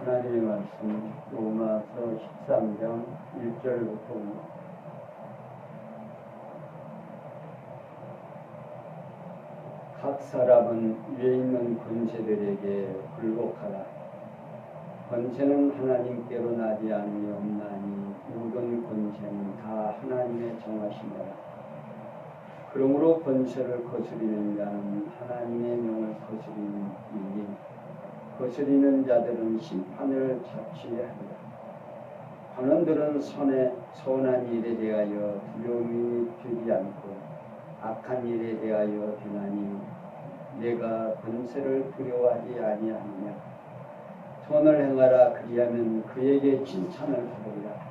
하나님의 말씀 로마서 13장 1절부터 각 사람은 위에 있는 권세들에게 굴복하라. 권세는 하나님께로 나지 않으니 없나니 모든 권세는 다 하나님의 정하심이라. 그러므로 권세를 거스리는 자는 하나님의 명을 거스리는 이니 거스리는 자들은 심판을 자취하리라. 관원들은 선한 일에 대하여 두려움이 되지 않고 악한 일에 대하여 되나니 내가 권세를 두려워하지 아니하느냐. 선을 행하라. 그리하면 그에게 칭찬을 받으리라.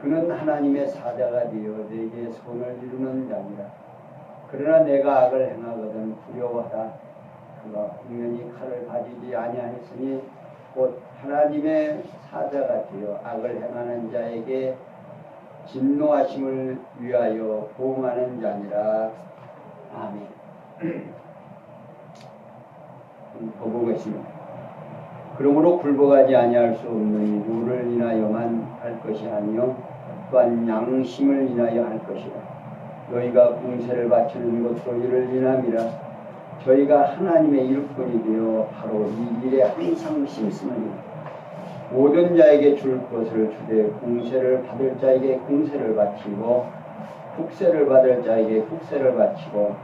그는 하나님의 사자가 되어 내게 선을 이루는 자니라. 그러나 내가 악을 행하거든 두려워하라. 그가 분명히 칼을 가지지 아니하였으니 곧 하나님의 사자가 되어 악을 행하는 자에게 진노하심을 위하여 보응하는 자니라. 아멘. 보고겠습니다. 그러므로 굴복하지 아니할 수 없느니 누를 인하여만 할 것이 아니요 또한 양심을 인하여 할 것이라. 너희가 공세를 바치는 것도 이를 인함이라. 저희가 하나님의 일꾼이 되어 바로 이 일에 항상 심쓰느니 모든 자에게 줄 것을 주되 공세를 받을 자에게 공세를 바치고 국세를 받을 자에게 국세를 바치고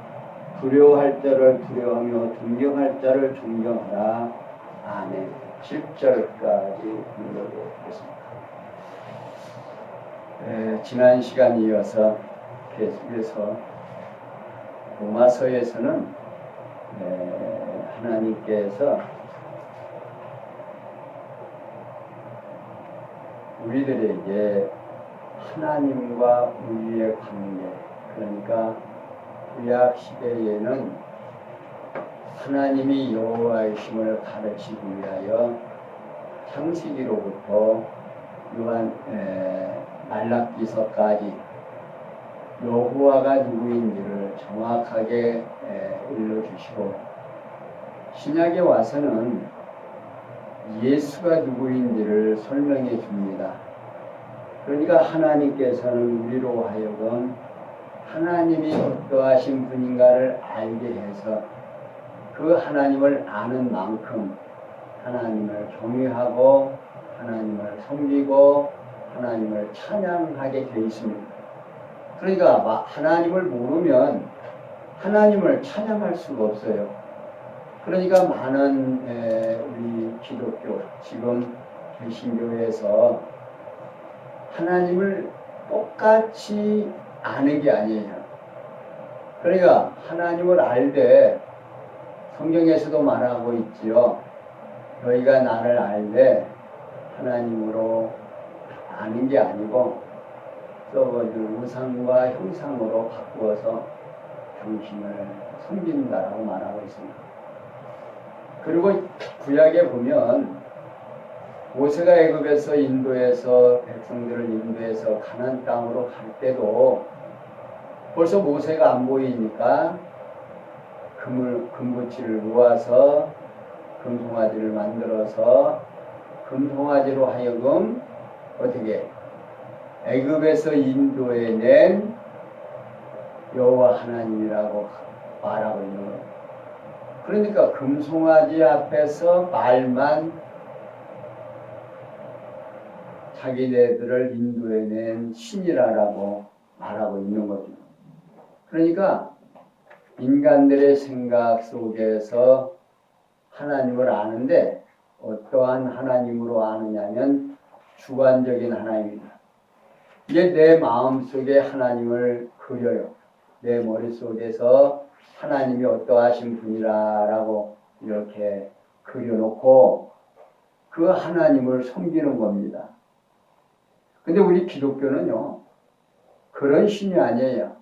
두려워할 자를 두려워하며 존경할 자를 존경하라. 아멘. 7절까지 읽어보겠습니다. 지난 시간에 이어서 계속해서 로마서에서는 하나님께서 우리들에게 하나님과 우리의 관계, 그러니까 구약 시대에는 하나님이 여호와이심을 가르치기 위하여 창세기로부터 말라기서까지 여호와가 누구인지를 정확하게 일러주시고, 신약에 와서는 예수가 누구인지를 설명해 줍니다. 그러니까 하나님께서는 우리로 하여금 하나님이 어떠하신 분인가를 알게 해서 그 하나님을 아는 만큼 하나님을 경외하고 하나님을 섬기고 하나님을 찬양하게 되어 있습니다. 그러니까 하나님을 모르면 하나님을 찬양할 수가 없어요. 그러니까 많은 우리 기독교, 지금 개신교에서 하나님을 똑같이 아는 게 아니에요. 그러니까 하나님을 알되 성경에서도 말하고 있지요. 너희가 나를 알되 하나님으로 아는 게 아니고 우상과 형상으로 바꾸어서 당신을 섬긴다라고 말하고 있습니다. 그리고 구약에 보면 모세가 애굽에서 인도에서 백성들을 인도해서 가나안 땅으로 갈 때도 벌써 모세가 안 보이니까 금붙이를 모아서 금송아지를 만들어서 금송아지로 하여금 어떻게 애굽에서 인도해낸 여호와 하나님이라고 말하고 있는 거예요. 그러니까 금송아지 앞에서 말만 자기네들을 인도해낸 신이라고 말하고 있는 거죠. 그러니까 인간들의 생각 속에서 하나님을 아는데 어떠한 하나님으로 아느냐면 주관적인 하나님입니다. 이게 내 마음속에 하나님을 그려요. 내 머릿속에서 하나님이 어떠하신 분이라고 이렇게 그려놓고 그 하나님을 섬기는 겁니다. 근데 우리 기독교는요, 그런 신이 아니에요.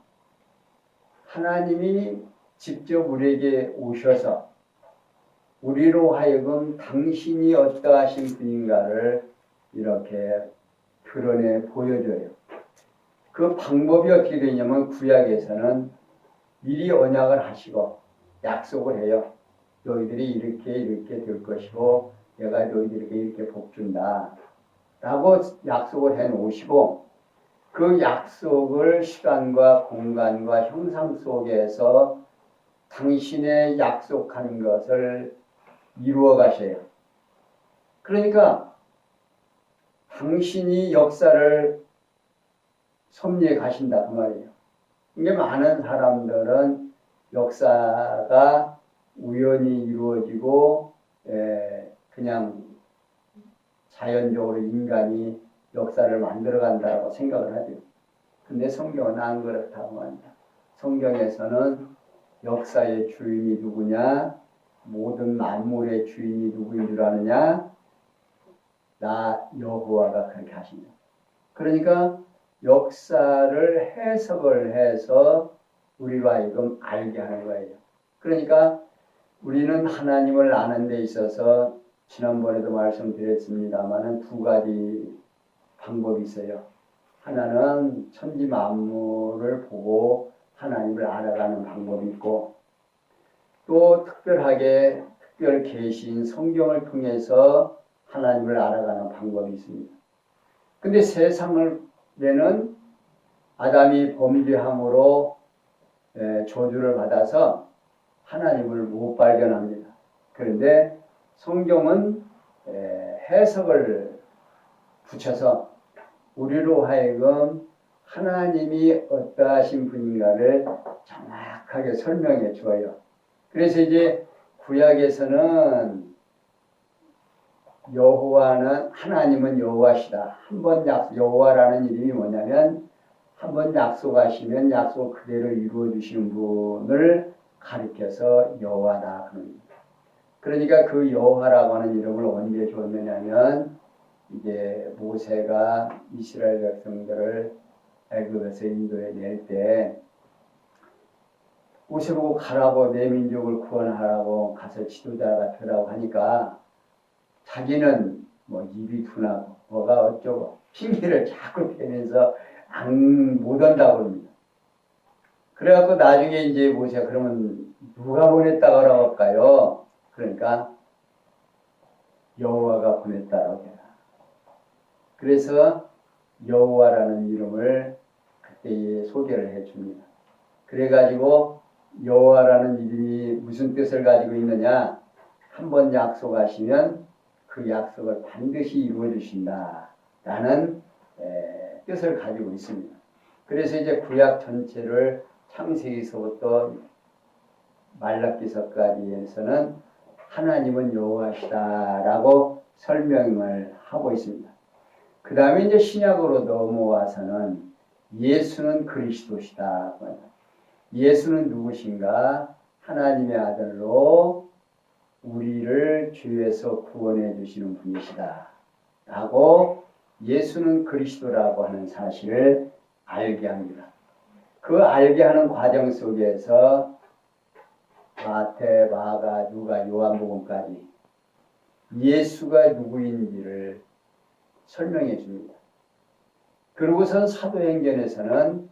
하나님이 직접 우리에게 오셔서 우리로 하여금 당신이 어떠하신 분인가를 이렇게 드러내 보여줘요. 그 방법이 어떻게 되냐면 구약에서는 미리 언약을 하시고 약속을 해요. 너희들이 이렇게 될 것이고 내가 너희들에게 이렇게 복 준다 라고 약속을 해 놓으시고, 그 약속을 시간과 공간과 형상 속에서 당신의 약속하는 것을 이루어 가셔요. 그러니까 당신이 역사를 섭리해 가신다 그 말이에요. 이게 많은 사람들은 역사가 우연히 이루어지고 그냥 자연적으로 인간이 역사를 만들어간다고 생각을 하죠. 근데 성경은 안 그렇다고 합니다. 성경에서는 역사의 주인이 누구냐? 모든 만물의 주인이 누구인 줄 아느냐? 나 여호와가 그렇게 하십니다. 그러니까 역사를 해석을 해서 우리로 하여금 알게 하는 거예요. 그러니까 우리는 하나님을 아는 데 있어서 지난번에도 말씀드렸습니다만 두 가지 방법이 있어요. 하나는 천지 만물을 보고 하나님을 알아가는 방법이 있고, 또 특별하게 특별 계시인 성경을 통해서 하나님을 알아가는 방법이 있습니다. 근데 세상에는 아담이 범죄함으로 저주를 받아서 하나님을 못 발견합니다. 그런데 성경은 해석을 붙여서 우리로 하여금 하나님이 어떠하신 분인가를 정확하게 설명해 줘요. 그래서 이제 구약에서는 여호와는, 하나님은 여호와시다. 한번 여호와라는 이름이 뭐냐면 한 번 약속하시면 약속 그대로 이루어 주시는 분을 가리켜서 여호와다 그럽니다. 그러니까 그 여호와라고 하는 이름을 언제 줬느냐면 이제 모세가 이스라엘 백성들을 애굽에서 인도에 낼 때 모세 보고 가라고, 내 민족을 구원하라고, 가서 지도자가 되라고 하니까 자기는 뭐 입이 둔하고 뭐가 어쩌고 핑계를 자꾸 대면서 못 온다고 합니다. 그래갖고 나중에 이제 모세가 그러면 누가 보냈다고 할까요? 그러니까 여호와가 보냈다라고 해요. 그래서 여호와라는 이름을 그때 소개를 해줍니다. 그래가지고 여호와라는 이름이 무슨 뜻을 가지고 있느냐? 한번 약속하시면 그 약속을 반드시 이루어 주신다라는 뜻을 가지고 있습니다. 그래서 이제 구약 전체를 창세기서부터 말라기서까지에서는 하나님은 여호와시다라고 설명을 하고 있습니다. 그 다음에 이제 신약으로 넘어와서는 예수는 그리스도시다. 예수는 누구신가? 하나님의 아들로 우리를 죄에서 구원해 주시는 분이시다 라고 예수는 그리스도라고 하는 사실을 알게 합니다. 그 알게 하는 과정 속에서 마태, 마가, 누가, 요한복음까지 예수가 누구인지를 설명해 줍니다. 그리고선 사도행전에서는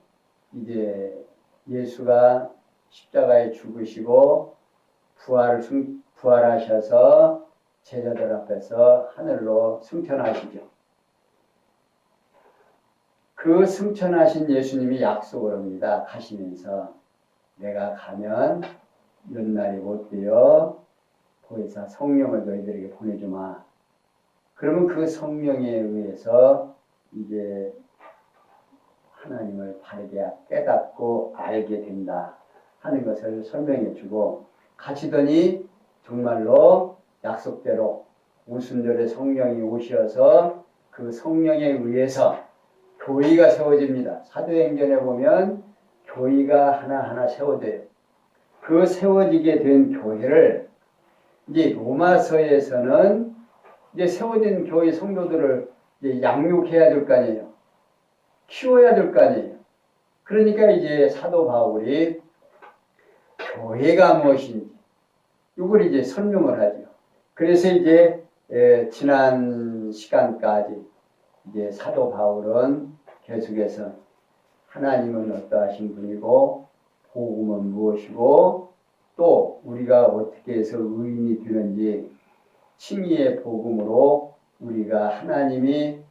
이제 예수가 십자가에 죽으시고 부활하셔서 제자들 앞에서 하늘로 승천하시죠. 그 승천하신 예수님이 약속을 합니다. 가시면서 내가 가면 몇 날이 못 되어 보혜사 성령을 너희들에게 보내주마. 그러면 그 성령에 의해서 이제 하나님을 바르게 깨닫고 알게 된다 하는 것을 설명해 주고, 가시더니 정말로 약속대로 오순절에 성령이 오셔서 그 성령에 의해서 교회가 세워집니다. 사도행전에 보면 교회가 하나하나 세워져요. 그 세워지게 된 교회를 이제 로마서에서는 이제 세워진 교회 성도들을 이제 양육해야 될 거 아니에요. 키워야 될 거 아니에요. 그러니까 이제 사도 바울이 교회가 무엇인지 이걸 이제 설명을 하죠. 그래서 이제 지난 시간까지 이제 사도 바울은 계속해서 하나님은 어떠하신 분이고 복음은 무엇이고 또 우리가 어떻게 해서 의인이 되는지 칭의의 복음으로 우리가 하나님이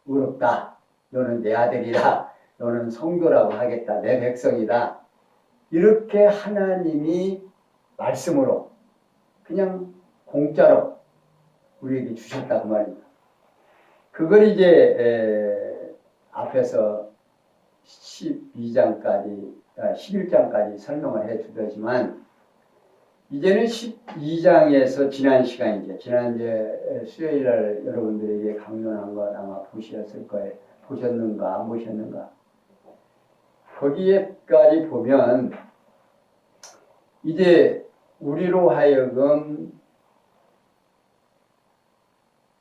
의롭다. 너는 내 아들이라. 너는 성도라고 하겠다. 내 백성이다. 이렇게 하나님이 말씀으로 그냥 공짜로 우리에게 주셨다 그 말입니다. 그걸 이제 앞에서 11장까지 설명을 해 주더지만 이제는 12장에서 지난 이제 수요일날 여러분들에게 강론한 것 아마 보셨을 거예요. 보셨는가 안 보셨는가. 거기에까지 보면 이제 우리로 하여금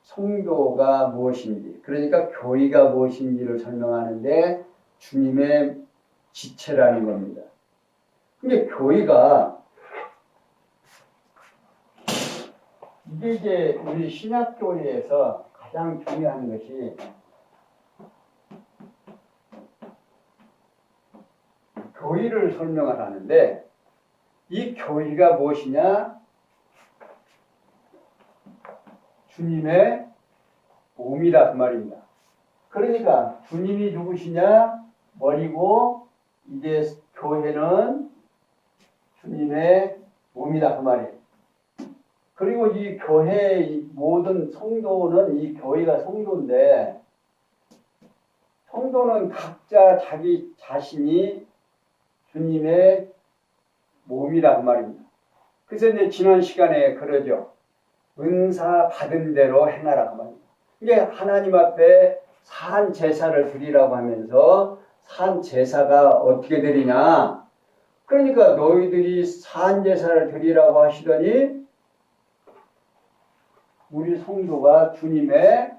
성도가 무엇인지, 그러니까 교회가 무엇인지를 설명하는데 주님의 지체라는 겁니다. 근데 교회가 이게 이제 우리 신약교회에서 가장 중요한 것이 교회를 설명을 하는데 이 교회가 무엇이냐? 주님의 몸이다 그 말입니다. 그러니까 주님이 누구시냐? 머리고 이제 교회는 주님의 몸이다 그 말이에요. 그리고 이 교회 모든 성도는 이 교회가 성도인데 성도는 각자 자기 자신이 주님의 몸이란 말입니다. 그래서 이제 지난 시간에 그러죠. 은사 받은 대로 행하라 그 말입니다. 이게 하나님 앞에 산 제사를 드리라고 하면서 산 제사가 어떻게 드리냐? 그러니까 너희들이 산 제사를 드리라고 하시더니 우리 성도가 주님의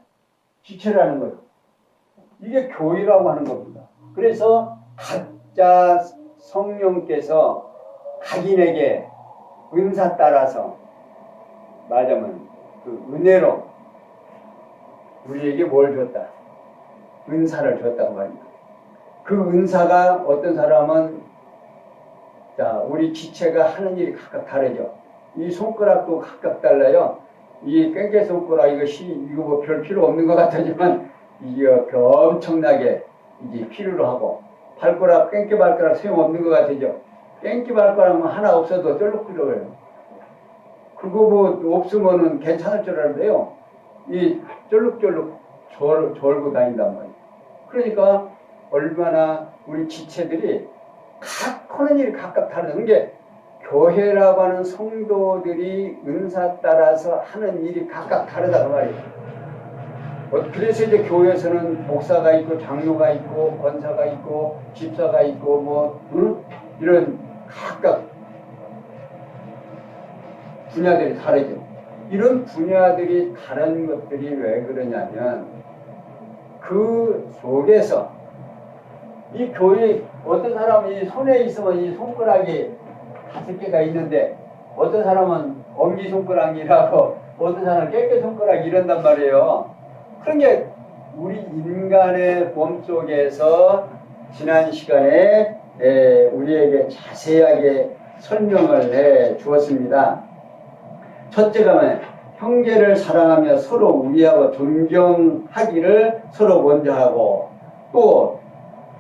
지체라는 거예요. 이게 교회라고 하는 겁니다. 그래서 각자 성령께서 각인에게 은사 따라서 말하자면 그 은혜로 우리에게 뭘 줬다? 은사를 줬다고 말입니다. 그 은사가 어떤 사람은 자 우리 지체가 하는 일이 각각 다르죠. 이 손가락도 각각 달라요. 이 꽹깨 손가락 이거 뭐 별 필요 없는 것 같지만 이게 엄청나게 이제 필요로 하고 발가락 꽹깨 발가락 소용 없는 것 같죠. 꽹깨 발가락은 하나 없어도 쩔룩쩔룩해요. 그거 뭐 없으면은 괜찮을 줄 알았는데요. 이 쩔룩쩔룩 졸고 다닌단 말이에요. 그러니까 얼마나 우리 지체들이 각 하는 일이 각각 다르다. 게 교회라고 하는 성도들이 은사 따라서 하는 일이 각각 다르다 그 말이에요. 그래서 이제 교회에서는 목사가 있고 장로가 있고 권사가 있고 집사가 있고 뭐 이런 각각 분야들이 다르죠. 이런 분야들이 다른 것들이 왜 그러냐면 그 속에서 이 교회 어떤 사람은 이 손에 있으면 이 손가락이 5개가 있는데 어떤 사람은 엄지손가락이라고 어떤 사람은 꽹깨 손가락 이런단 말이에요. 그런 게 우리 인간의 몸속에서 지난 시간에 우리에게 자세하게 설명을 해 주었습니다. 첫째가 형제를 사랑하며 서로 우애하고 존경하기를 서로 먼저 하고 또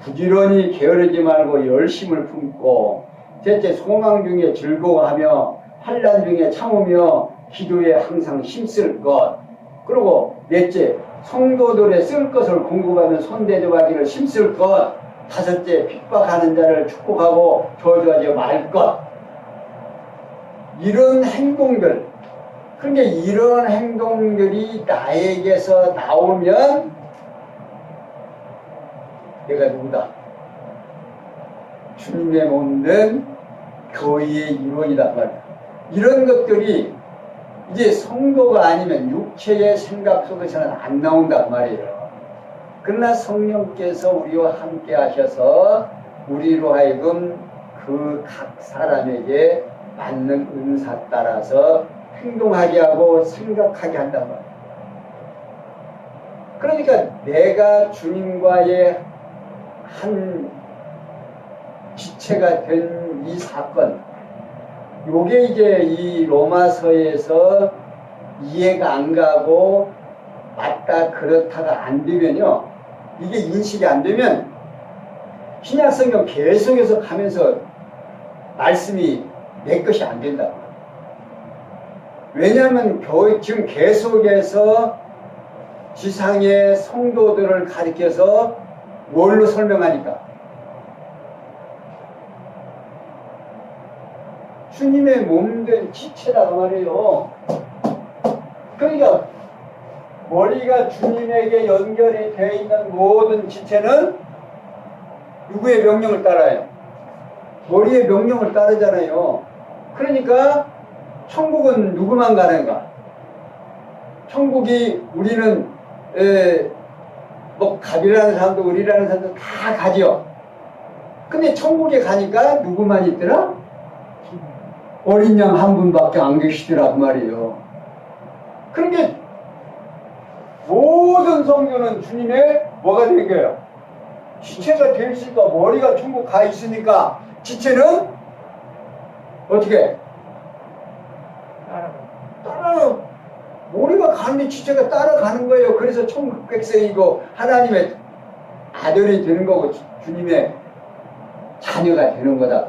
부지런히 게으르지 말고 열심을 품고 셋째 소망 중에 즐거워하며 환난 중에 참으며 기도에 항상 힘쓸 것 그리고 넷째 성도들의 쓸 것을 공급하며 손대접하기를 힘쓸 것 다섯째 핍박하는 자를 축복하고 저주하지 말 것 이런 행동들 그런데 이런 행동들이 나에게서 나오면 내가 누구다? 주님의 몸된 교회의 일원이다 말이야. 이런 것들이 이제 성도가 아니면 육체의 생각 속에서는 안 나온단 말이에요. 그러나 성령께서 우리와 함께 하셔서 우리로 하여금 그 각 사람에게 맞는 은사 따라서 행동하게 하고 생각하게 한단 말이에요. 그러니까 내가 주님과의 한 지체가 된 이 사건 요게 이제 이 로마서에서 이해가 안 가고 맞다 그렇다가 안 되면요, 이게 인식이 안 되면 신약성경 계속해서 가면서 말씀이 내 것이 안 된다. 왜냐하면 지금 계속해서 지상의 성도들을 가리켜서 뭘로 설명하니까? 주님의 몸된 지체라고 말해요. 그러니까 머리가 주님에게 연결이 되어 있는 모든 지체는 누구의 명령을 따라요? 머리의 명령을 따르잖아요. 그러니까 천국은 누구만 가는가? 천국이 우리는 뭐 갑이라는 사람도 을이라는 사람도 다 가지요. 근데 천국에 가니까 누구만 있더라? 어린 양 한 분밖에 안 계시더라 그 말이에요. 그러니까 모든 성도는 주님의 뭐가 되는 거예요? 지체가 되어 있으니까, 머리가 천국 가 있으니까 지체는 어떻게? 따라 머리가 가는데 지체가 따라가는 거예요. 그래서 천국 백성이고 하나님의 아들이 되는 거고 주님의 자녀가 되는 거다.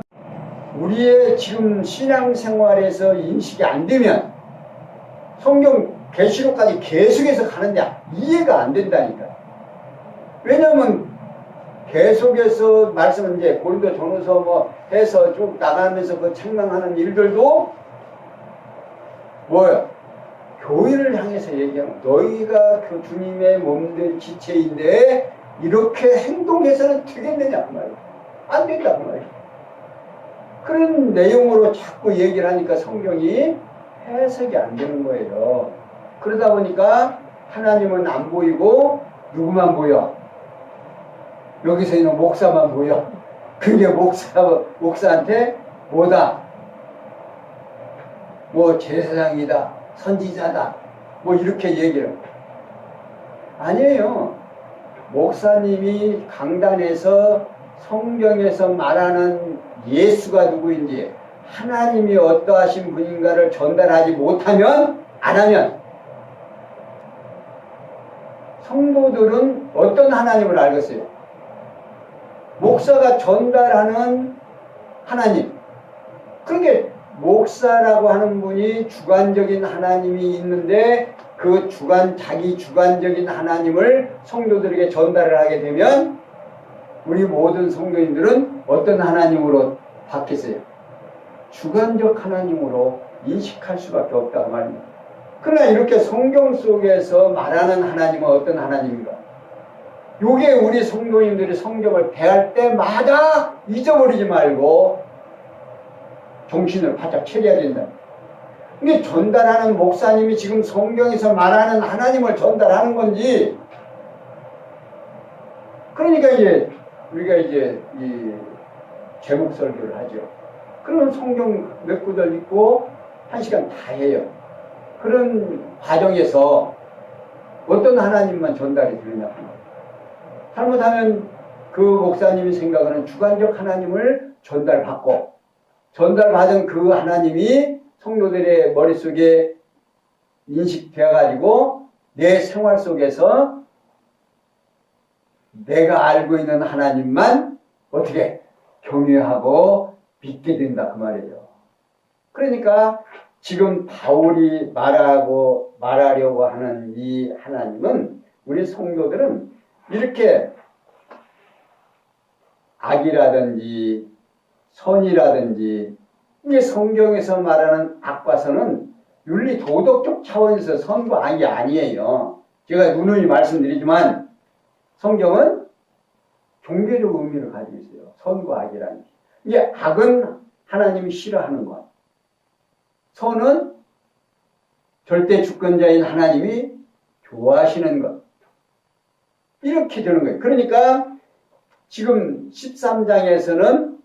우리의 지금 신앙생활에서 인식이 안 되면 성경 계시록까지 계속해서 가는데 이해가 안 된다니까. 왜냐하면 계속해서 말씀은 이제 고린도전후서 뭐 해서 쭉 나가면서 그 책망하는 일들도 뭐예요? 교회를 향해서 얘기하는, 너희가 그 주님의 몸된 지체인데 이렇게 행동해서는 되겠느냐 그 말이에요. 안 된다 그 말이에요. 그런 내용으로 자꾸 얘기를 하니까 성경이 해석이 안 되는 거예요. 그러다 보니까 하나님은 안 보이고 누구만 보여? 여기서 있는 목사만 보여. 그게 목사한테 뭐다? 뭐 제사장이다, 선지자다, 뭐 이렇게 얘기를. 아니에요. 목사님이 강단에서 성경에서 말하는 예수가 누구인지, 하나님이 어떠하신 분인가를 전달하지 못하면, 안 하면 성도들은 어떤 하나님을 알겠어요? 목사가 전달하는 하나님. 그러니까 목사라고 하는 분이 주관적인 하나님이 있는데 그 자기 주관적인 하나님을 성도들에게 전달을 하게 되면 우리 모든 성도인들은 어떤 하나님으로 바뀌었어요? 주관적 하나님으로 인식할 수밖에 없다고 말입니다. 그러나 이렇게 성경 속에서 말하는 하나님은 어떤 하나님인가? 요게 우리 성도님들이 성경을 대할 때마다 잊어버리지 말고 정신을 바짝 차려야 된다. 이게 전달하는 목사님이 지금 성경에서 말하는 하나님을 전달하는 건지, 그러니까 이제 우리가 이제 이 제목 설교를 하죠. 그러면 성경 몇 구절 읽고 1시간 다 해요. 그런 과정에서 어떤 하나님만 전달이 되느냐. 잘못하면 그 목사님이 생각하는 주관적 하나님을 전달받은 그 하나님이 성도들의 머릿속에 인식되어가지고 내 생활 속에서 내가 알고 있는 하나님만 어떻게 경외하고 믿게 된다 그 말이에요. 그러니까 지금 바울이 말하려고 하는 이 하나님은, 우리 성도들은 이렇게 악이라든지 선이라든지, 이게 성경에서 말하는 악과 선은 윤리 도덕적 차원에서 선과 악이 아니에요. 제가 누누이 말씀드리지만 성경은 종교적 의미를 가지고 있어요. 선과 악이라는 게. 이게 악은 하나님이 싫어하는 것, 선은 절대 주권자인 하나님이 좋아하시는 것, 이렇게 되는 거예요. 그러니까 지금 13장에서는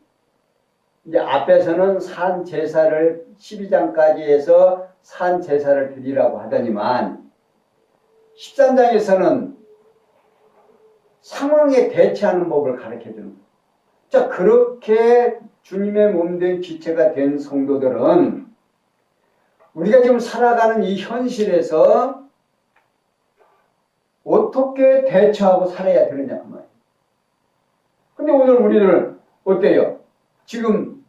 이제 앞에서는 산 제사를 12장까지 해서 산 제사를 드리라고 하더니만 13장에서는 상황에 대처하는 법을 가르쳐 주는 거예요. 자, 그렇게 주님의 몸된 지체가 된 성도들은 우리가 지금 살아가는 이 현실에서 어떻게 대처하고 살아야 되느냐 그 말이에요. 근데 오늘 우리들은 어때요? 지금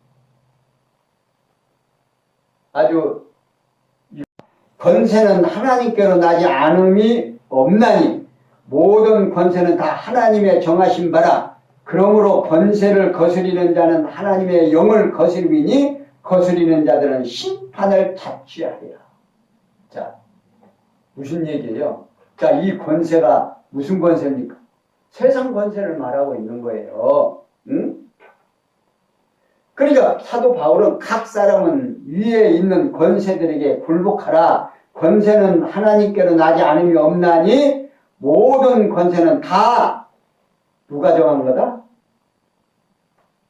아주 권세는 하나님께로 나지 않음이 없나니 모든 권세는 다 하나님의 정하신 바라. 그러므로 권세를 거스리는 자는 하나님의 영을 거스리니 거스리는 자들은 심판을 자취하리라. 자, 무슨 얘기예요? 자, 이 권세가 무슨 권세입니까? 세상 권세를 말하고 있는 거예요. 응? 그러니까 사도 바울은 각 사람은 위에 있는 권세들에게 굴복하라. 권세는 하나님께로 나지 않음이 없나니 모든 권세는 다 누가 정한 거다?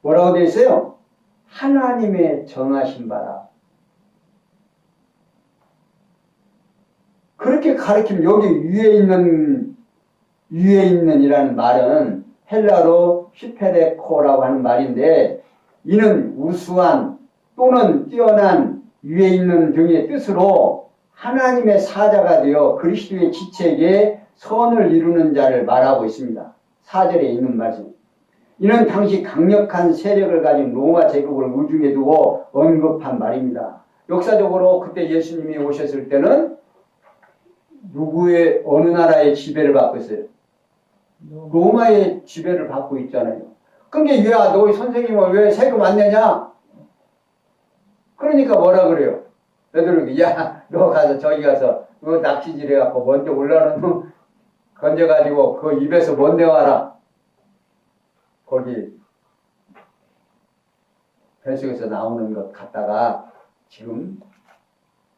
뭐라고 되어 있어요? 하나님의 정하신 바라. 그렇게 가르치면 여기 위에 있는이라는 말은 헬라로 슈페레코라고 하는 말인데 이는 우수한 또는 뛰어난 위에 있는 등의 뜻으로 하나님의 사자가 되어 그리스도의 지체에게 선을 이루는 자를 말하고 있습니다. 4절에 있는 말씀. 이는 당시 강력한 세력을 가진 로마 제국을 우중에 두고 언급한 말입니다. 역사적으로 그때 예수님이 오셨을 때는 누구의 어느 나라의 지배를 받고 있어요? 로마의 지배를 받고 있잖아요. 그게 야, 너희 선생님은 왜 세금 안 내냐? 그러니까 뭐라 그래요? 애들이 야, 너 가서 저기 가서 너 낚시질 해갖고 먼저 올라오는 놈 건져가지고 그 입에서 못 내와라. 거기 뱃속에서 나오는 것 갖다가 지금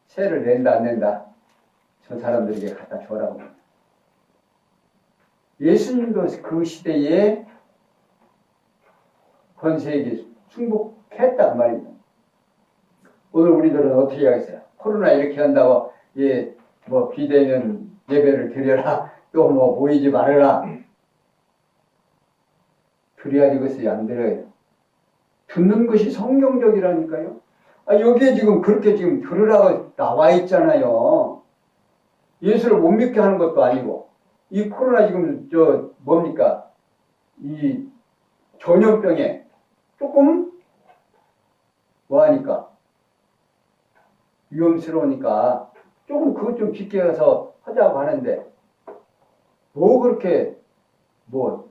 세를 낸다 안 낸다 저 사람들에게 갖다 줘라고. 예수님도 그 시대에 권세에게 승복했단 말입니다. 오늘 우리들은 어떻게 하겠어요? 코로나 이렇게 한다고 예, 뭐 비대면 예배를 드려라 또 뭐 모이지 말아라 드려야 되겠어요? 안 드려요? 듣는 것이 성경적이라니까요. 여기에 지금 그렇게 지금 들으라고 나와 있잖아요. 예수를 못 믿게 하는 것도 아니고 이 코로나 지금 저 뭡니까 이 전염병에 조금 뭐하니까 위험스러우니까 조금 그것 좀 깊게 가서 하자고 하는데 뭐 그렇게 뭐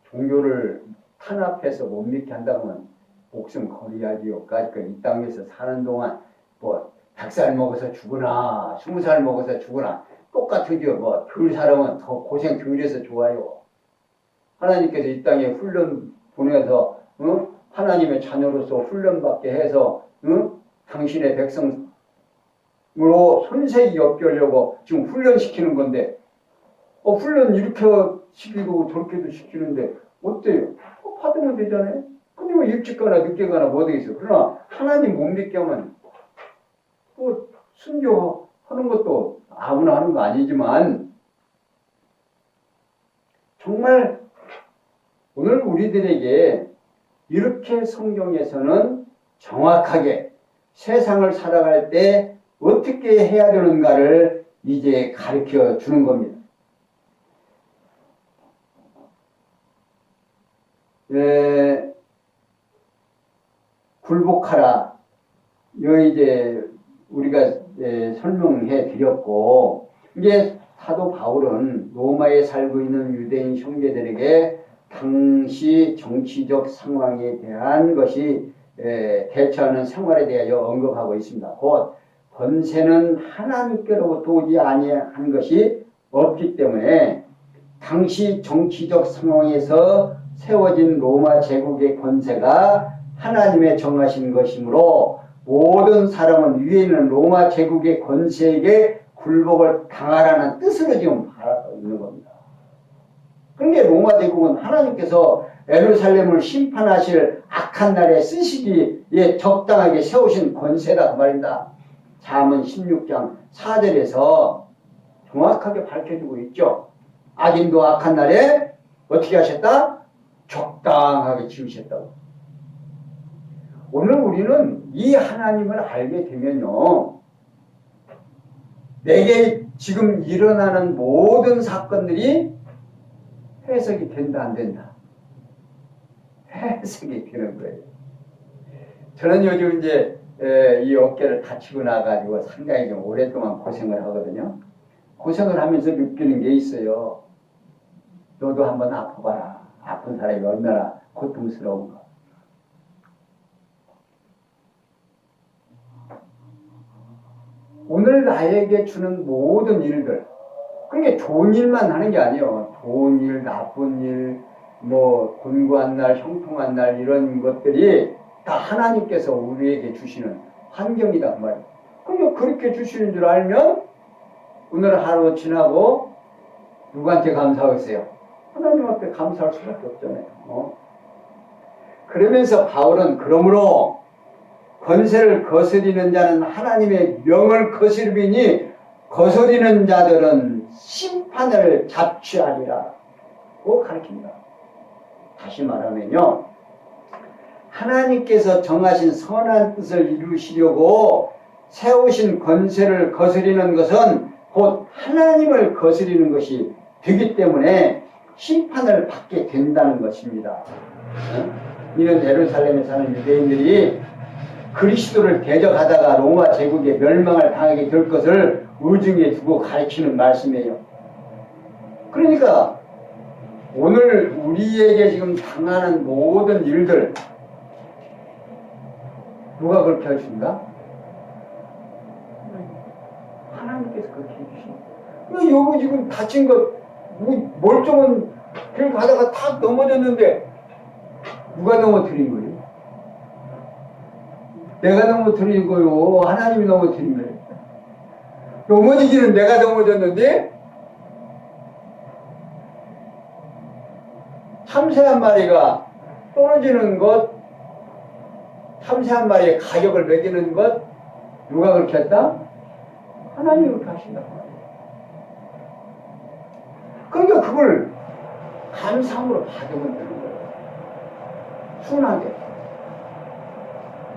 종교를 탄압해서 못 믿게 한다면 목숨 걸어야지요. 그러니까 이 땅에서 사는 동안 뭐 100살 먹어서 죽으나 20살 먹어서 죽으나 똑같으죠. 뭐 덜 살아면 더 고생 덜 해서 좋아요. 하나님께서 이 땅에 훈련 보내서 하나님의 자녀로서 훈련받게 해서 당신의 백성으로 손색이 없게 하려고 지금 훈련시키는 건데 훈련 이렇게 시키고 저렇게도 시키는데 어때요? 받으면 되잖아요. 근데 뭐 일찍 가나 늦게 가나 뭐 되겠어요. 그러나 하나님 못 믿게 하면 또 순교하는 것도 아무나 하는 거 아니지만 정말 오늘 우리들에게 이렇게 성경에서는 정확하게 세상을 살아갈 때 어떻게 해야 되는가를 이제 가르쳐 주는 겁니다. 굴복하라. 여기 이제 우리가 설명해 드렸고, 이제 사도 바울은 로마에 살고 있는 유대인 형제들에게 당시 정치적 상황에 대한 것이 대처하는 생활에 대하여 언급하고 있습니다. 곧 권세는 하나님께로부터 오지 아니한 것이 없기 때문에 당시 정치적 상황에서 세워진 로마 제국의 권세가 하나님의 정하신 것이므로 모든 사람은 위에 있는 로마 제국의 권세에게 굴복을 당하라는 뜻으로 지금 바라고 있는 겁니다. 그런데 로마 제국은 하나님께서 예루살렘을 심판하실 악한 날에 쓰시기에 적당하게 세우신 권세다 그 말입니다. 잠언 16장 4절에서 정확하게 밝혀주고 있죠. 악인도 악한 날에 어떻게 하셨다? 적당하게 지으셨다고. 오늘 우리는 이 하나님을 알게 되면요, 내게 지금 일어나는 모든 사건들이 해석이 된다 안 된다? 해석이 되는 거예요. 저는 요즘 이제 이 어깨를 다치고 나가지고 상당히 좀 오랫동안 고생을 하거든요. 고생을 하면서 느끼는 게 있어요. 너도 한번 아파봐라. 아픈 사람이 얼마나 고통스러운가. 오늘 나에게 주는 모든 일들, 그게 좋은 일만 하는 게 아니에요. 좋은 일, 나쁜 일, 뭐 곤고한 날, 형통한 날, 이런 것들이 다 하나님께서 우리에게 주시는 환경이다 그 말이에요. 그러니까 그렇게 주시는 줄 알면 오늘 하루 지나고 누구한테 감사하겠어요? 하나님 앞에 감사할 수밖에 없잖아요. 그러면서 바울은 그러므로 권세를 거스리는 자는 하나님의 명을 거스리니 거스리는 자들은 심판을 잡취하리라 고 가르칩니다. 다시 말하면요, 하나님께서 정하신 선한 뜻을 이루시려고 세우신 권세를 거스리는 것은 곧 하나님을 거스리는 것이 되기 때문에 심판을 받게 된다는 것입니다. 이는 예루살렘에 사는 유대인들이 그리스도를 대적하다가 로마 제국에 멸망을 당하게 될 것을 의중에 두고 가르치는 말씀이에요. 그러니까 오늘 우리에게 지금 당하는 모든 일들, 누가 그렇게 하신다? 하나님께서 그렇게 해주십니다. 여기 지금 다친 것, 멀쩡한 길 가다가 탁 넘어졌는데 누가 넘어뜨린 거예요? 내가 넘어뜨린 거요? 하나님이 넘어뜨린 거예요? 넘어지기는 내가 넘어졌는데 참새 한 마리가 떨어지는 것, 참새 한 마리의 가격을 매기는 것, 누가 그렇게 했다? 하나님이 그렇게 하신다. 그러니까 그걸 감사함으로 받으면 되는 거예요. 순하게.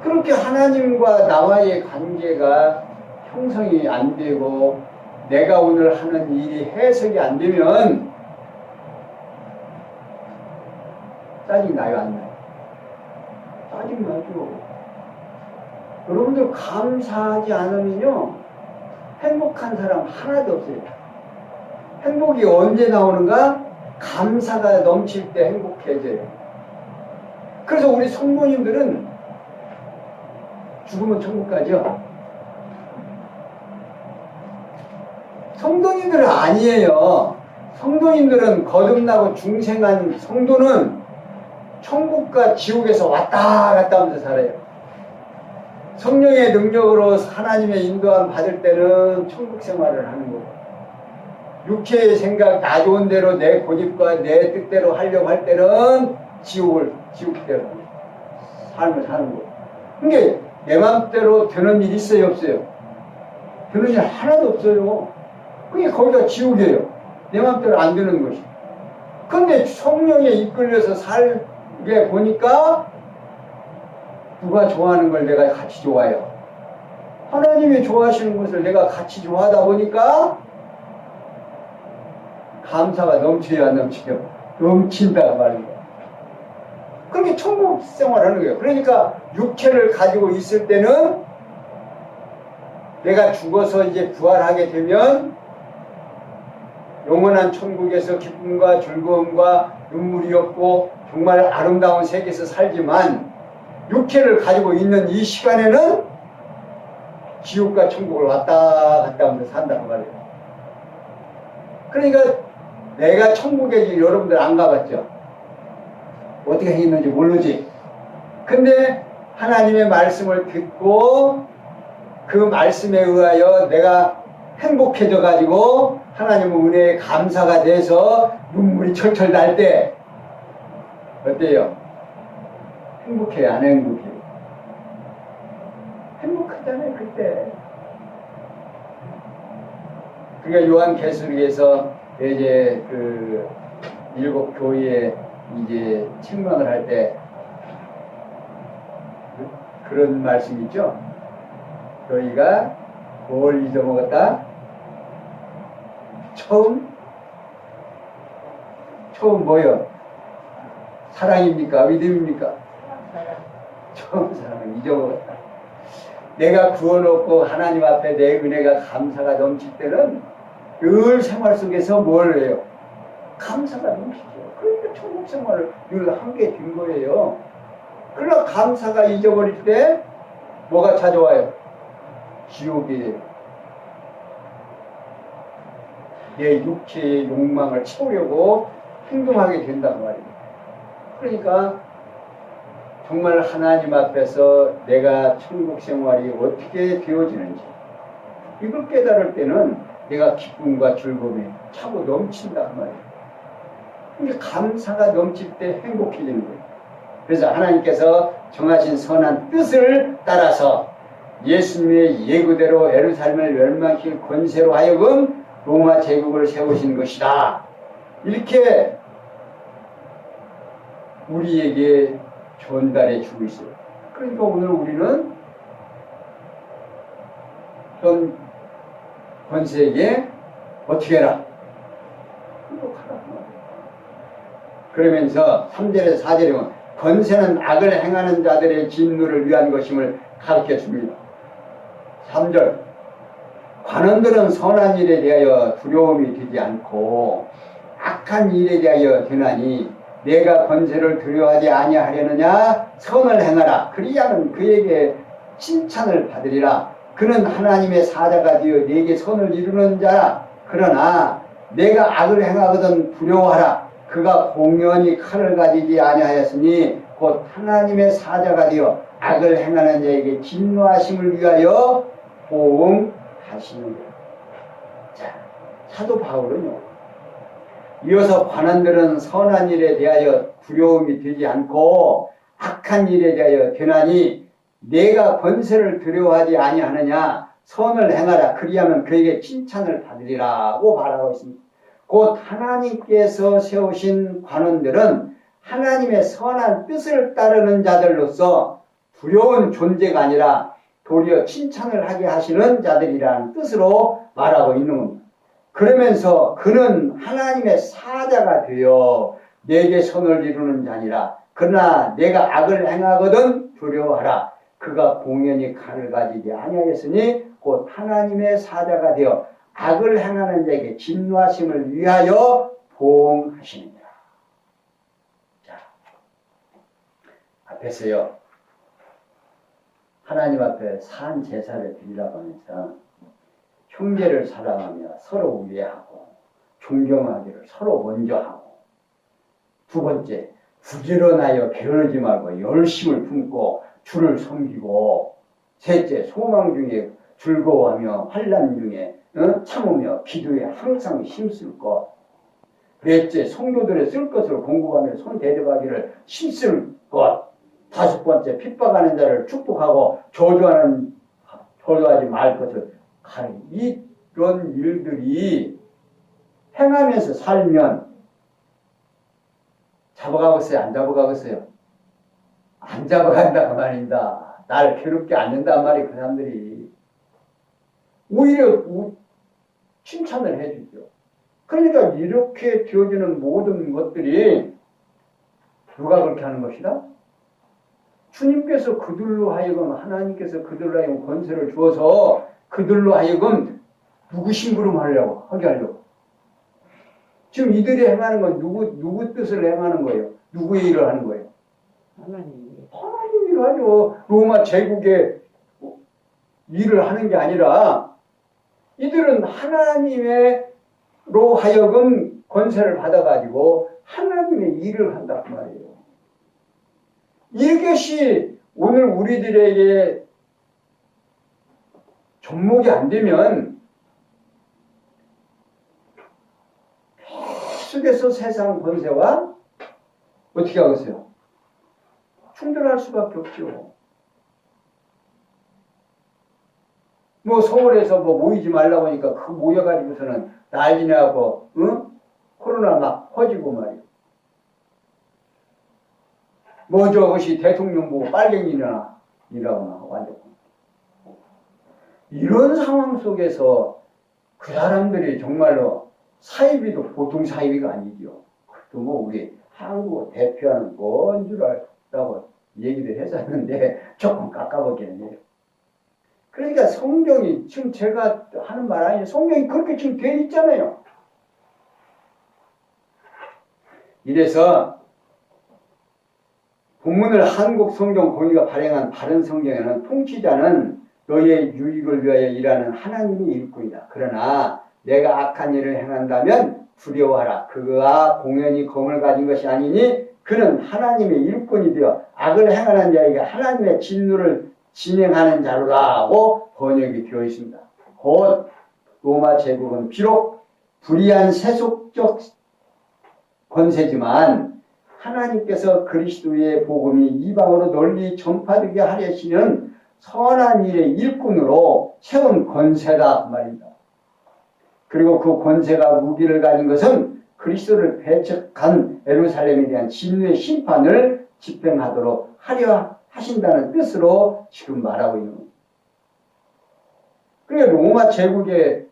그렇게 하나님과 나와의 관계가 형성이 안 되고 내가 오늘 하는 일이 해석이 안 되면 짜증나요, 안 나요? 짜증나죠. 여러분들 감사하지 않으면요, 행복한 사람 하나도 없어요. 행복이 언제 나오는가? 감사가 넘칠 때 행복해져요. 그래서 우리 성도님들은 죽으면 천국 가죠? 성도님들은 아니에요. 성도님들은 거듭나고 중생한 성도는 천국과 지옥에서 왔다 갔다 하면서 살아요. 성령의 능력으로 하나님의 인도함 받을 때는 천국 생활을 하는 거고, 육체의 생각, 나 좋은 대로 내 고집과 내 뜻대로 하려고 할 때는 지옥대로 삶을 사는 거고. 그러니까 내 맘대로 되는 일 있어요, 없어요? 되는 일 하나도 없어요. 그게 거기가 지옥이에요. 내 맘대로 안 되는 것이. 근데 성령에 이끌려서 살게 보니까 누가 좋아하는 걸 내가 같이 좋아해요. 하나님이 좋아하시는 것을 내가 같이 좋아하다 보니까 감사가 넘쳐요, 안 넘치죠? 넘친다 말이에요. 그렇게 천국 생활하는 거예요. 그러니까 육체를 가지고 있을 때는 내가 죽어서 이제 부활하게 되면 영원한 천국에서 기쁨과 즐거움과 눈물이 없고 정말 아름다운 세계에서 살지만 육체를 가지고 있는 이 시간에는 지옥과 천국을 왔다 갔다 하면서 산다는 말이에요. 그러니까 내가 천국에 여러분들 안 가봤죠? 어떻게 생겼는지 모르지. 근데 하나님의 말씀을 듣고 그 말씀에 의하여 내가 행복해져 가지고 하나님의 은혜에 감사가 돼서 눈물이 철철 날 때 어때요? 행복해요, 안 행복해요? 행복하잖아요, 그때. 그러니까 요한계시록에서 이제 그 7 교회에 이제 책망을 할 때 그런 말씀 있죠. 너희가 뭘 잊어먹었다? 처음 뭐요? 사랑입니까? 믿음입니까? 처음 사랑을 잊어먹었다. 내가 구원받고 하나님 앞에 내 은혜가 감사가 넘칠 때는 늘 생활 속에서 뭘 해요? 감사가 넘치죠. 그러니까 천국 생활을 늘 함께 된 거예요. 그러나 감사가 잊어버릴 때 뭐가 찾아와요? 지옥이에요. 내 육체의 욕망을 채우려고 행동하게 된단 말이에요. 그러니까 정말 하나님 앞에서 내가 천국 생활이 어떻게 되어지는지 이걸 깨달을 때는 내가 기쁨과 즐거움이 차고 넘친단 말이에요. 이게 감사가 넘칠 때 행복해지는 거예요. 그래서 하나님께서 정하신 선한 뜻을 따라서 예수님의 예고대로 예루살렘을 멸망시킬 권세로 하여금 로마 제국을 세우신 것이다. 이렇게 우리에게 전달해 주고 있어요. 그러니까 오늘 우리는 현 권세에게 어떻게 해라? 행복하라. 그러면서 3절에서 4절에 보면 권세는 악을 행하는 자들의 진노를 위한 것임을 가르쳐 줍니다. 3절 관원들은 선한 일에 대하여 두려움이 되지 않고 악한 일에 대하여 되나니 내가 권세를 두려워하지 아니하려느냐 선을 행하라 그리하면 그에게 칭찬을 받으리라. 그는 하나님의 사자가 되어 네게 선을 이루는 자라. 그러나 내가 악을 행하거든 두려워하라. 그가 공연히 칼을 가지지 아니하였으니 곧 하나님의 사자가 되어 악을 행하는 자에게 진노하심을 위하여 보응하시는 거예요. 자, 사도 바울은요. 이어서 관원들은 선한 일에 대하여 두려움이 되지 않고 악한 일에 대하여 되나니 내가 권세를 두려워하지 아니하느냐 선을 행하라 그리하면 그에게 칭찬을 받으리라고 말하고 있습니다. 곧 하나님께서 세우신 관원들은 하나님의 선한 뜻을 따르는 자들로서 두려운 존재가 아니라 도리어 칭찬을 하게 하시는 자들이라는 뜻으로 말하고 있는 겁니다. 그러면서 그는 하나님의 사자가 되어 내게 선을 이루는 자니라. 그러나 내가 악을 행하거든 두려워하라. 그가 공연히 칼을 가지지 아니하였으니 곧 하나님의 사자가 되어 악을 행하는 자에게 진노하심을 위하여 보응하시느니라. 자, 앞에서요. 하나님 앞에 산 제사를 드리라고 하면서 형제를 사랑하며 서로 우애하고 존경하기를 서로 먼저 하고 두 번째 부지런하여 게으르지 말고 열심을 품고 주를 섬기고 셋째 소망 중에 즐거워하며 환난 중에 참으며 기도에 항상 힘쓸 것 넷째 성도들의 쓸 것을 공부하며 손 대접하기를 힘쓸 것 다섯 번째 핍박하는 자를 축복하고 저주하지 말 것을 가리. 이런 일들이 행하면서 살면 잡아가겠어요? 안 잡아가겠어요? 안 잡아간다고 말입니다. 날 괴롭게 않는단 말이에요. 그 사람들이 오히려 칭찬을 해주죠. 그러니까 이렇게 되어지는 모든 것들이 누가 그렇게 하는 것이다? 주님께서 그들로 하여금 하나님께서 그들로 하여금 권세를 주어서 그들로 하여금 누구 심부름하려고 하게 하려고. 지금 이들이 행하는 건 누구 뜻을 행하는 거예요? 누구의 일을 하는 거예요? 하나님 일을 하죠. 로마 제국의 일을 하는 게 아니라 이들은 하나님의로 하여금 권세를 받아가지고 하나님의 일을 한단 말이에요. 이것이 오늘 우리들에게 접목이 안 되면 계속해서 세상 권세와 어떻게 하겠어요? 충돌할 수밖에 없죠. 뭐 서울에서 뭐 모이지 말라고 하니까 그 모여가지고서는 난리나고 코로나 막 퍼지고 말이에요. 뭐 저것이 대통령 보고 빨갱이라거나 완전 이런 상황 속에서 그 사람들이 정말로 사이비도 보통 사이비가 아니죠. 또 뭐 우리 한국을 대표하는 뭔 줄 알라고 얘기를 했었는데 조금 깎아먹겠네요. 그러니까 성경이 지금 제가 하는 말 아니에요. 성경이 그렇게 지금 돼 있잖아요. 이래서 본문을 한국 성경 공의가 발행한 다른 성경에는 통치자는 너희의 유익을 위하여 일하는 하나님의 일꾼이다. 그러나 내가 악한 일을 행한다면 두려워하라. 그가 공연히 검을 가진 것이 아니니 그는 하나님의 일꾼이 되어 악을 행하는 자에게 하나님의 진노를 진행하는 자로라고 번역이 되어 있습니다. 곧 로마 제국은 비록 불의한 세속적 권세지만 하나님께서 그리스도의 복음이 이방으로 널리 전파되게 하려시는 선한 일의 일꾼으로 세운 권세다 그 말입니다. 그리고 그 권세가 무기를 가진 것은 그리스도를 배척한 예루살렘에 대한 진노의 심판을 집행하도록 하려 하신다는 뜻으로 지금 말하고 있는 겁니다. 그러니까 로마 제국의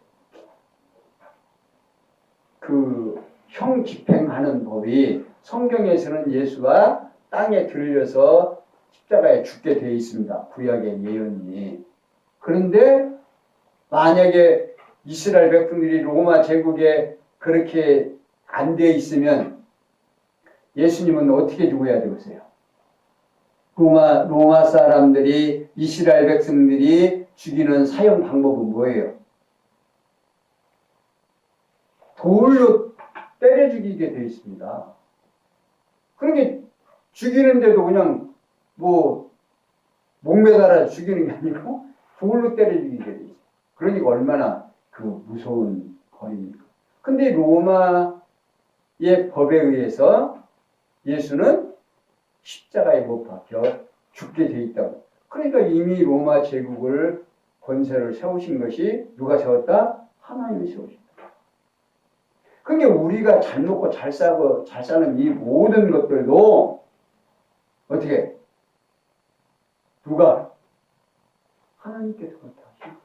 그 형 집행하는 법이 성경에서는 예수가 땅에 들려서 십자가에 죽게 되어 있습니다. 구약의 예언이. 그런데 만약에 이스라엘 백성들이 로마 제국에 그렇게 안 되어 있으면 예수님은 어떻게 죽어야 되겠어요? 로마 사람들이 이스라엘 백성들이 죽이는 사형 방법은 뭐예요? 돌로 때려 죽이게 되어 있습니다. 그러니까 죽이는데도 그냥 뭐 목매달아 죽이는 게 아니고 돌로 때려 죽이게 되어 있어요. 그러니까 얼마나 그 무서운 벌입니까? 근데 로마의 법에 의해서 예수는 십자가에 못 박혀 죽게 돼 있다고. 그러니까 이미 로마 제국을 권세를 세우신 것이 누가 세웠다? 하나님이 세우셨다. 그러니까 우리가 잘 먹고 잘 사고 잘 사는 이 모든 것들도 어떻게 누가 하나님께서 그렇게 하시고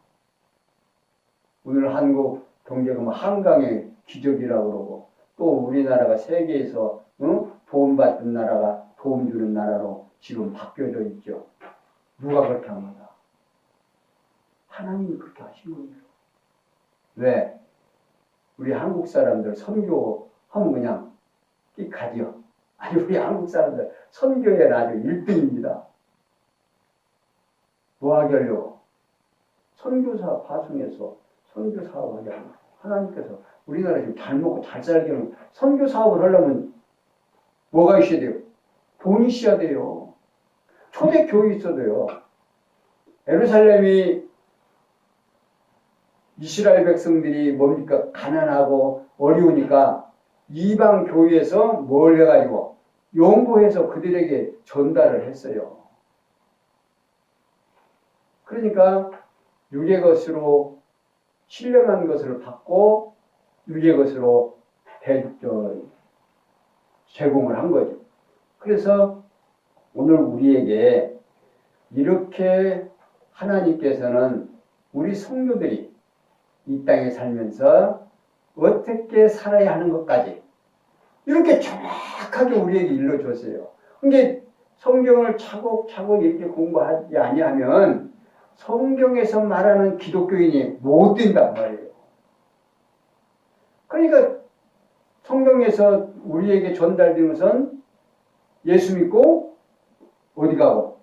오늘 한국 경제가 뭐 한강의 기적이라고 그러고 또 우리나라가 세계에서 도움받는 나라가 도움 주는 나라로 지금 바뀌어져 있죠. 누가 그렇게 합니다. 하나님이 그렇게 하신 거예요. 왜? 우리 한국 사람들 선교하면 그냥 가죠. 아니 우리 한국 사람들 선교에 아주 1등입니다. 뭐 하려고? 선교사 파송해서 선교 사업을 하려고. 하나님께서 우리나라 지금 잘 먹고 잘 살기는 선교 사업을 하려면 뭐가 있어야 돼요? 돈이 있어야 돼요. 초대 교육이 있어야 돼요. 예루살렘이 이스라엘 백성들이 뭡니까? 가난하고 어려우니까 이방 교회에서 뭘 해가지고 연구해서 그들에게 전달을 했어요. 그러니까 육의 것으로 신령한 것을 받고 육의 것으로 제공을 한 거죠. 그래서 오늘 우리에게 이렇게 하나님께서는 우리 성도들이 이 땅에 살면서 어떻게 살아야 하는 것까지 이렇게 정확하게 우리에게 일러줬어요. 근데 성경을 차곡차곡 이렇게 공부하지 아니하면 성경에서 말하는 기독교인이 못 된단 말이에요. 그러니까 성경에서 우리에게 전달된 것은 예수 믿고 어디 가고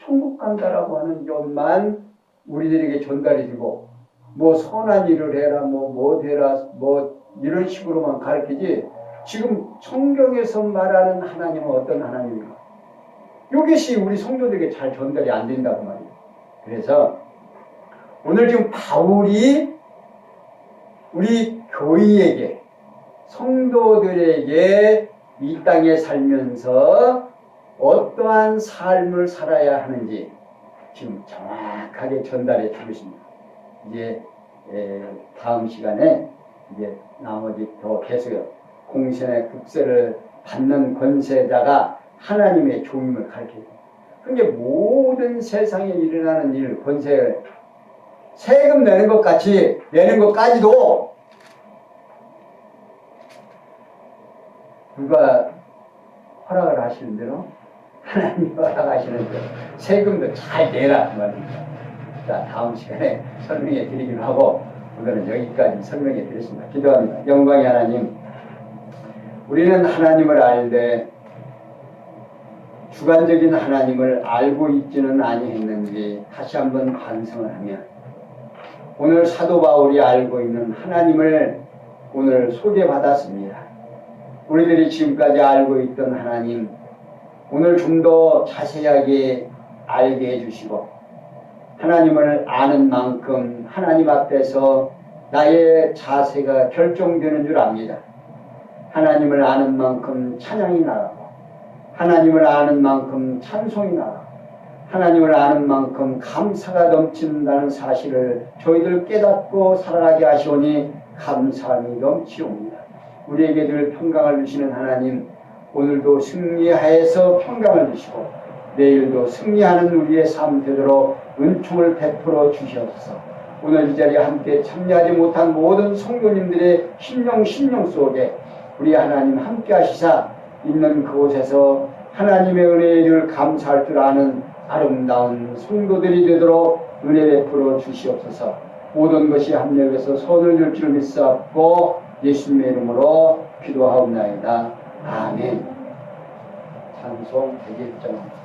천국 간다라고 하는 것만 우리들에게 전달이 되고 뭐 선한 일을 해라 뭐 되라 뭐 이런 식으로만 가르치지 지금 성경에서 말하는 하나님은 어떤 하나님인가? 이것이 우리 성도들에게 잘 전달이 안 된다고 말이에요. 그래서 오늘 지금 바울이 우리 교회에게 성도들에게 이 땅에 살면서 어떠한 삶을 살아야 하는지 지금 정확하게 전달해 주고 있습니다. 이제 다음 시간에 이제 나머지 더 계속 공신의 국세를 받는 권세자가 하나님의 종임을 가르쳐요. 그러니까 모든 세상에 일어나는 일, 권세, 세금 내는 것 같이 내는 것까지도 누가 허락을 하시는 대로 하나님이 허락하시는 대로 세금도 잘 내라 그 말입니다. 자, 다음 시간에 설명해 드리기로 하고 오늘은 여기까지 설명해 드렸습니다. 기도합니다. 영광의 하나님, 우리는 하나님을 알되 주관적인 하나님을 알고 있지는 아니했는지 다시 한번 반성을 하며 오늘 사도 바울이 알고 있는 하나님을 오늘 소개받았습니다. 우리들이 지금까지 알고 있던 하나님, 오늘 좀 더 자세하게 알게 해주시고 하나님을 아는 만큼 하나님 앞에서 나의 자세가 결정되는 줄 압니다. 하나님을 아는 만큼 찬양이 나가고 하나님을 아는 만큼 찬송이 나가고 하나님을 아는 만큼 감사가 넘친다는 사실을 저희들 깨닫고 살아가게 하시오니 감사함이 넘치옵니다. 우리에게 늘 평강을 주시는 하나님, 오늘도 승리하여서 평강을 주시고 내일도 승리하는 우리의 삶 되도록 은총을 베풀어 주시옵소서. 오늘 이 자리에 함께 참여하지 못한 모든 성도님들의 심령 속에 우리 하나님 함께 하시사 있는 그곳에서 하나님의 은혜를 감사할 줄 아는 아름다운 성도들이 되도록 은혜 베풀어 주시옵소서. 모든 것이 합력해서 손을 줄 줄 믿사옵고 예수님의 이름으로 기도하옵나이다. 아멘. 찬송 101장